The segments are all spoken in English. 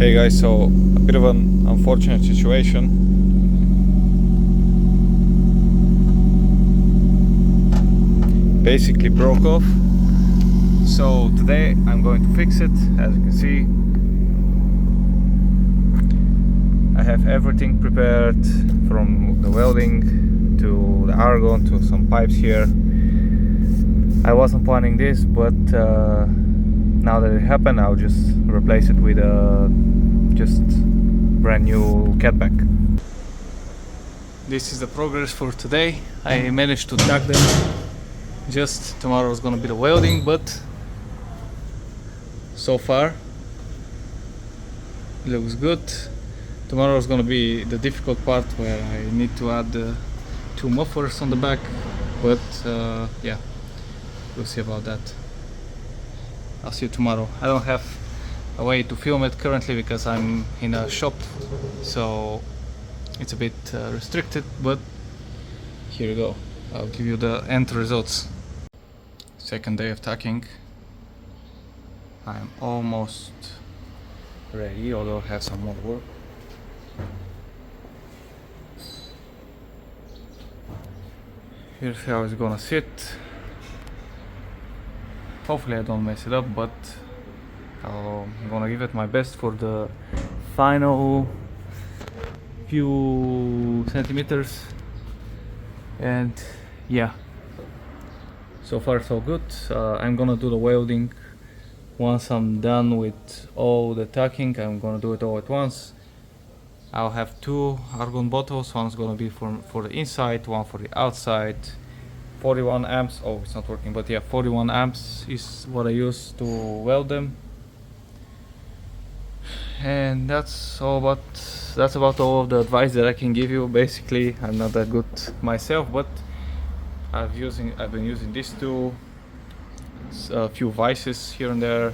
Hey guys, so a bit of an unfortunate situation. Basically broke off. So today I'm going to fix it. As you can see, I have everything prepared, from the welding to the argon to some pipes here. I wasn't planning this, but now that it happened, I'll just replace it with a just brand new catback. This is the progress for today. I managed to duck them. Just tomorrow is gonna be the welding, but so far it looks good. Tomorrow is gonna be the difficult part, where I need to add the two mufflers on the back, but yeah, we'll see about that. I'll see you tomorrow. I don't have a way to film it currently because I'm in a shop, so it's a bit restricted, but here you go. I'll give you the end results. Second day of tacking. I'm almost ready, although I have some more work. Here's how it's gonna sit. Hopefully I don't mess it up, but I'm gonna give it my best for the final few centimeters. And yeah, so far so good. I'm gonna do the welding once I'm done with all the tacking. I'm gonna do it all at once. I'll have two argon bottles. One's gonna be for the inside, one for the outside. 41 amps. Oh, it's not working, but yeah, 41 amps is what I use to weld them. And that's about all of the advice that I can give you. Basically, I'm not that good myself, but I've been using these two, a few vices here and there,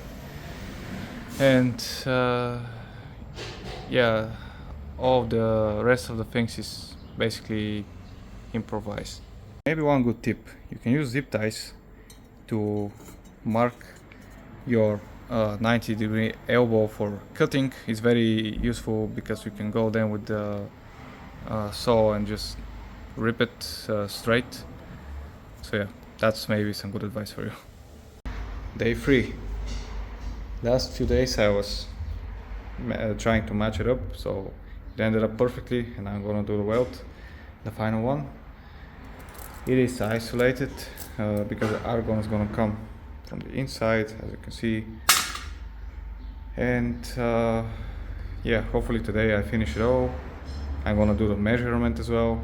and yeah, all the rest of the things is basically improvised. Maybe one good tip: you can use zip ties to mark your 90-degree elbow for cutting. It's very useful because you can go then with the saw and just rip it straight. So yeah, that's maybe some good advice for you. Day 3. Last few days I was trying to match it up, so it ended up perfectly, and I'm gonna do the weld, the final one. It is isolated because the argon is gonna come from the inside, as you can see. And yeah, hopefully today I finish it all. I'm gonna do the measurement as well,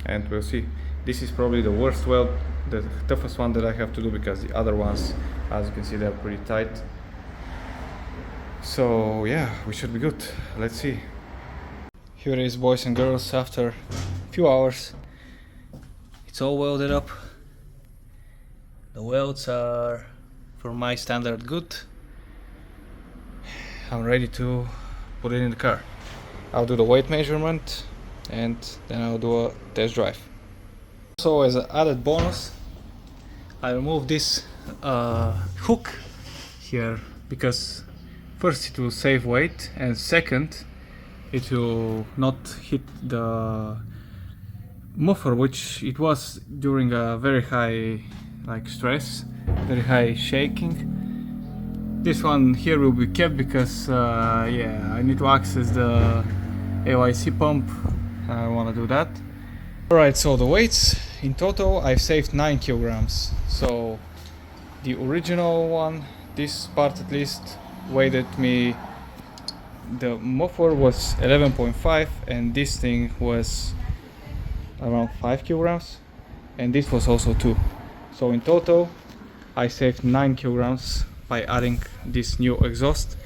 and we'll see. This is probably the worst weld, the toughest one that I have to do, because the other ones, as you can see, they're pretty tight. So yeah, we should be good. Let's see. Here it is, boys and girls, after a few hours. It's all welded up. The welds are, for my standard, good. I'm ready to put it in the car. I'll do the weight measurement, and then I'll do a test drive. So as an added bonus, I removed this hook here, because first it will save weight, and second it will not hit the muffler, which it was during a very high stress, very high shaking. This one here will be kept because yeah, I need to access the AYC pump. I want to do that. Alright, so the weights in total, I've saved 9 kilograms. So the original one, this part at least, weighed me, the muffler was 11.5, and this thing was around 5 kilograms, and this was also 2. So in total I saved 9 kilograms by adding this new exhaust.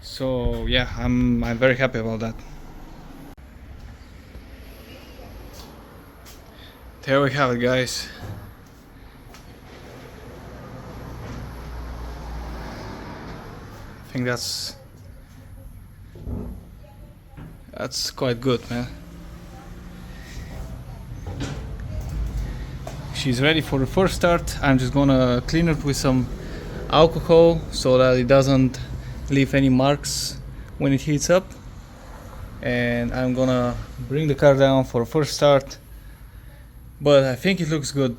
So yeah, I'm very happy about that. There we have it, guys. I think that's quite good, man. She's ready for the first start. I'm just gonna clean it with some alcohol so that it doesn't leave any marks when it heats up, and I'm gonna bring the car down for a first start. But I think it looks good.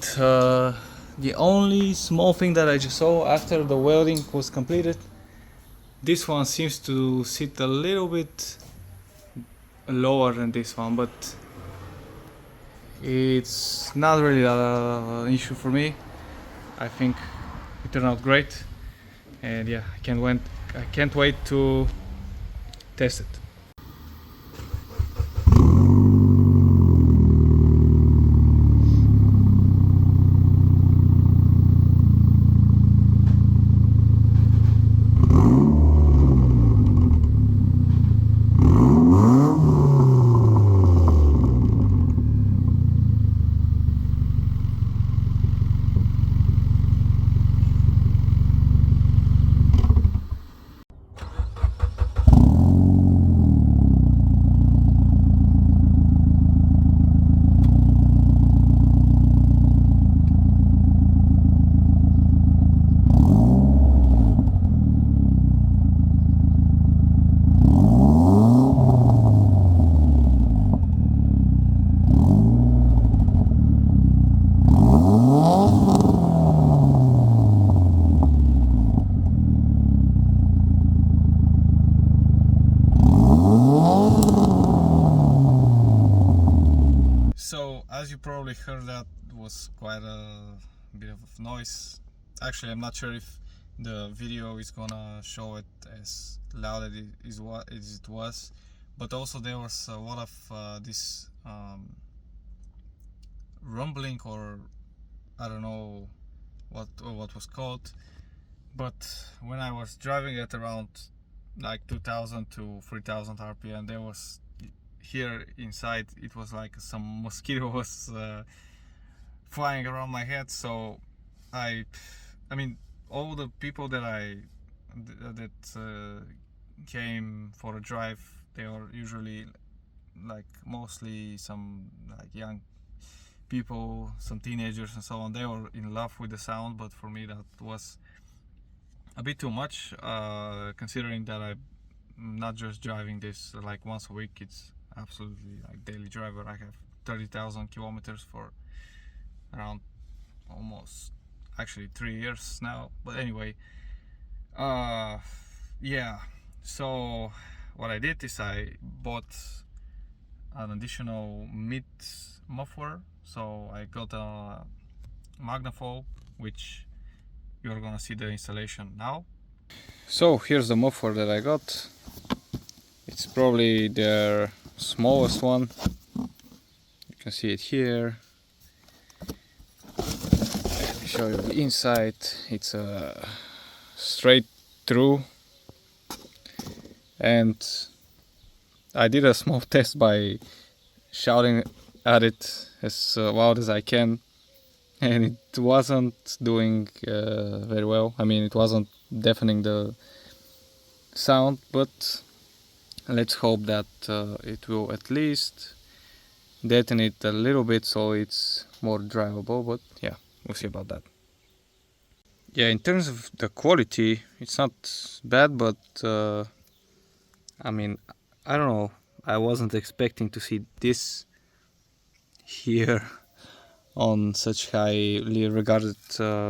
The only small thing that I just saw after the welding was completed, this one seems to sit a little bit lower than this one, but it's not really an issue for me. I think it turned out great, and yeah, I can't wait to test it. So, as you probably heard, that was quite a bit of noise. Actually, I'm not sure if the video is gonna show it as loud as it was, but also there was a lot of this rumbling, or I don't know what was called. But when I was driving at around like 2000 to 3000 RPM, there was, here inside, it was like some mosquito was flying around my head. So I mean, all the people that came for a drive, they are usually like mostly some like young people, some teenagers and so on. They were in love with the sound, but for me that was a bit too much, considering that I'm not just driving this like once a week. It's absolutely like daily driver. I have 30,000 kilometers for around almost actually 3 years now. But anyway, yeah, so what I did is I bought an additional mid muffler. So I got a Magnaflow, which you're gonna see the installation now. So here's the muffler that I got. It's probably their smallest one. You can see it here. Let me show you the inside. It's a straight through, and I did a small test by shouting at it as loud as I can, and it wasn't doing very well. I mean, it wasn't deafening the sound, but let's hope that it will at least detonate a little bit so it's more drivable. But yeah, we'll see about that. Yeah, in terms of the quality, it's not bad, but I mean, I don't know, I wasn't expecting to see this here on such highly regarded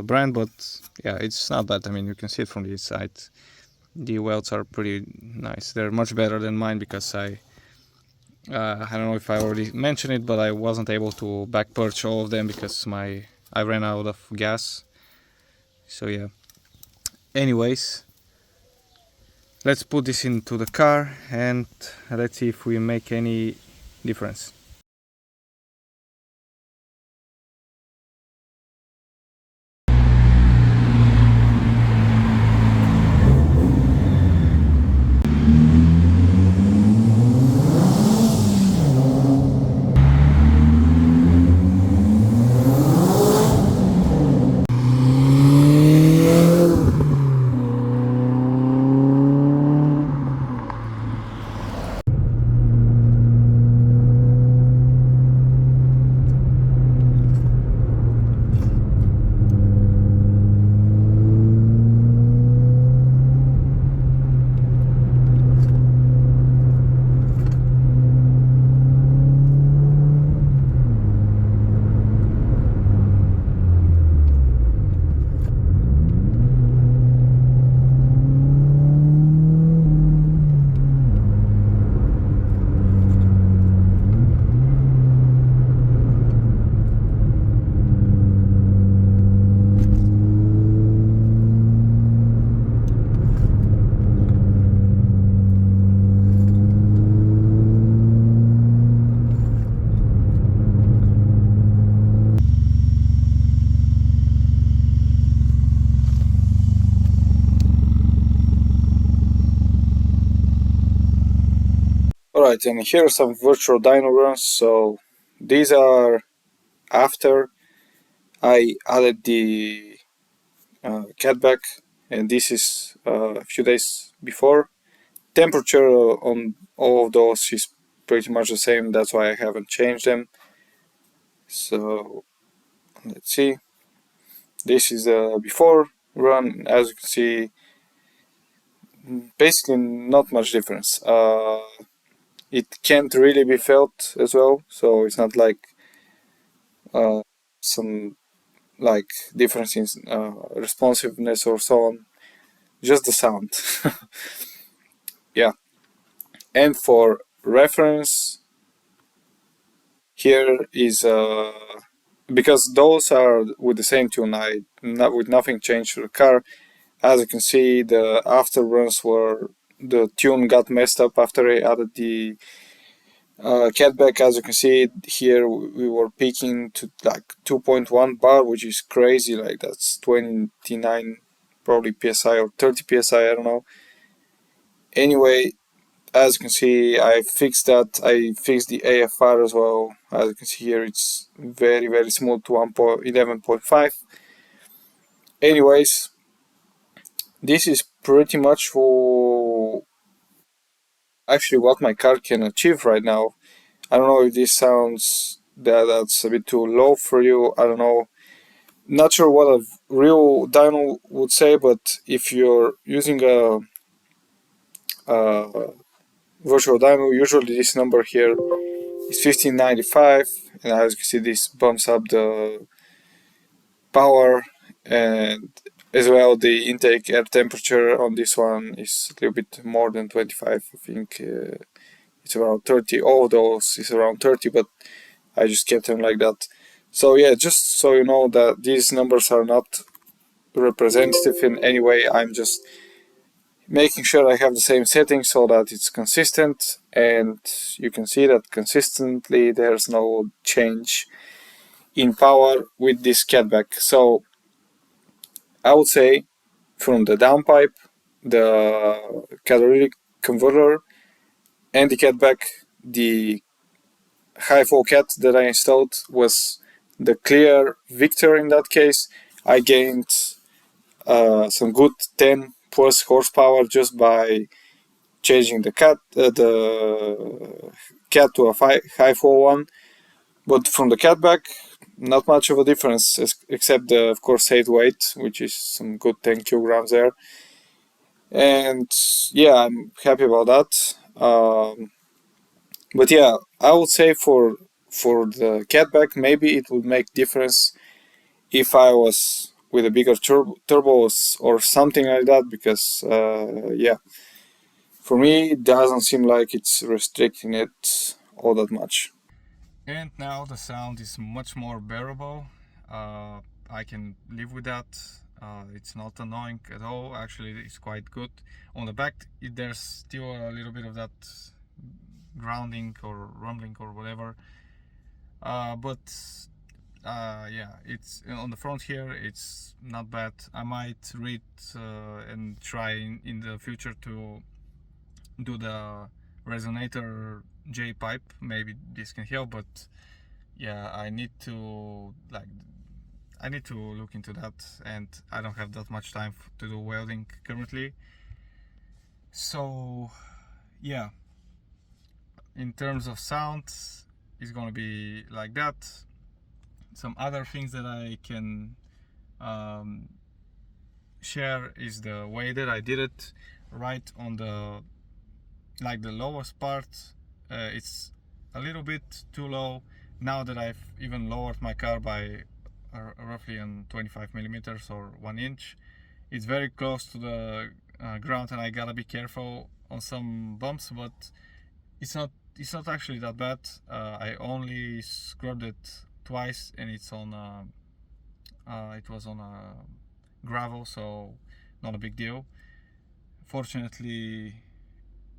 brand, but yeah, it's not bad. I mean, you can see it from the inside. The welds are pretty nice. They're much better than mine because I don't know if I already mentioned it, but I wasn't able to back purge all of them because I ran out of gas. So yeah. Anyways, let's put this into the car and let's see if we make any difference. Alright, and here are some virtual dyno runs. So these are after I added the catback, and this is a few days before. Temperature on all of those is pretty much the same, that's why I haven't changed them. So let's see. This is the before run. As you can see, basically not much difference. It can't really be felt as well, so it's not like some like difference in responsiveness or so on. Just the sound. Yeah. And for reference, here is because those are with the same tune. With nothing changed to the car. As you can see, the after runs were the tune got messed up after I added the catback. As you can see here, we were peaking to like 2.1 bar, which is crazy. Like that's 29 probably psi or 30 psi. I don't know. Anyway, as you can see, I fixed that. I fixed the AFR as well. As you can see here, it's very smooth to 11.5. Anyways, this is pretty much for actually what my car can achieve right now. I don't know if this sounds that's a bit too low for you. I don't know. Not sure what a real dyno would say, but if you're using a virtual dyno, usually this number here is 1595, and as you can see, this bumps up the power, and as well the intake air temperature on this one is a little bit more than 25. I think it's around 30. All of those is around 30, but I just kept them like that. So yeah, just so you know that these numbers are not representative in any way. I'm just making sure I have the same settings so that it's consistent, and you can see that consistently there's no change in power with this catback. So I would say from the downpipe, the catalytic converter, and the catback, the high-flow cat that I installed was the clear victor in that case. I gained some good 10 plus horsepower just by changing the cat to a high-flow one. But from the catback, not much of a difference, except the, of course, head weight, which is some good 10 kilograms there. And yeah, I'm happy about that. But yeah, I would say for the catback, maybe it would make difference if I was with a bigger turbos or something like that, because yeah, for me it doesn't seem like it's restricting it all that much. And now the sound is much more bearable. I can live with that. It's not annoying at all. Actually, it's quite good. On the back, there's still a little bit of that grounding or rumbling or whatever. But yeah, it's on the front here. It's not bad. I might read and try in the future to do the resonator J pipe. Maybe this can help, but yeah, I need to look into that, and I don't have that much time to do welding currently. So yeah, in terms of sound, it's gonna be like that. Some other things that I can share is the way that I did it. Right on the the lowest part, it's a little bit too low. Now that I've even lowered my car by roughly on 25 millimeters or 1 inch, it's very close to the ground, and I gotta be careful on some bumps, but it's not actually that bad. I only scrubbed it twice, and it's on it was on gravel, so not a big deal. Fortunately,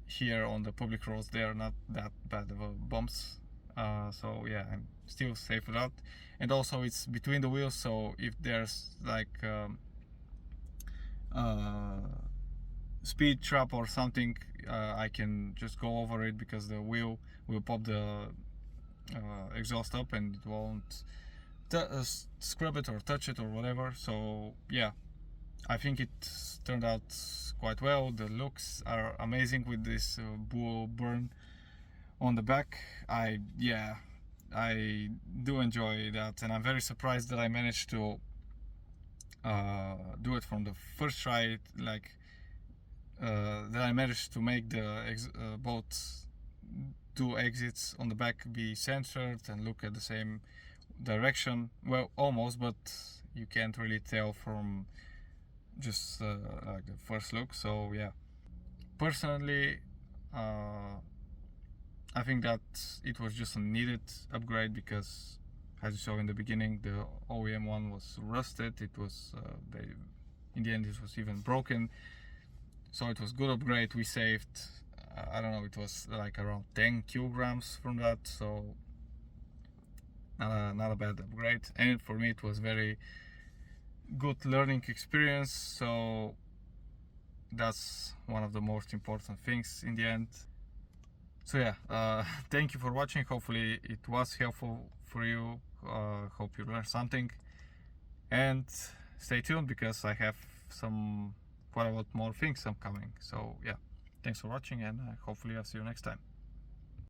here on the public roads, they are not that bad of bumps, so yeah, I'm still safe with that. And also it's between the wheels, so if there's like speed trap or something, I can just go over it, because the wheel will pop the exhaust up and it won't scrub it or touch it or whatever. So yeah, I think it turned out quite well. The looks are amazing with this bull burn on the back. I do enjoy that, and I'm very surprised that I managed to do it from the first try, like that I managed to make the both two exits on the back be centered and look at the same direction. Well, almost, but you can't really tell from just like the first look. So yeah, personally I think that it was just a needed upgrade, because as you saw in the beginning, the OEM one was rusted. It was in the end it was even broken, so it was good upgrade. We saved I don't know, it was like around 10 kilograms from that, so not a bad upgrade. And for me it was very good learning experience, so that's one of the most important things in the end. So yeah, thank you for watching. Hopefully it was helpful for you. Hope you learned something, and stay tuned, because I have quite a lot more things upcoming. So yeah, thanks for watching, and hopefully I'll see you next time.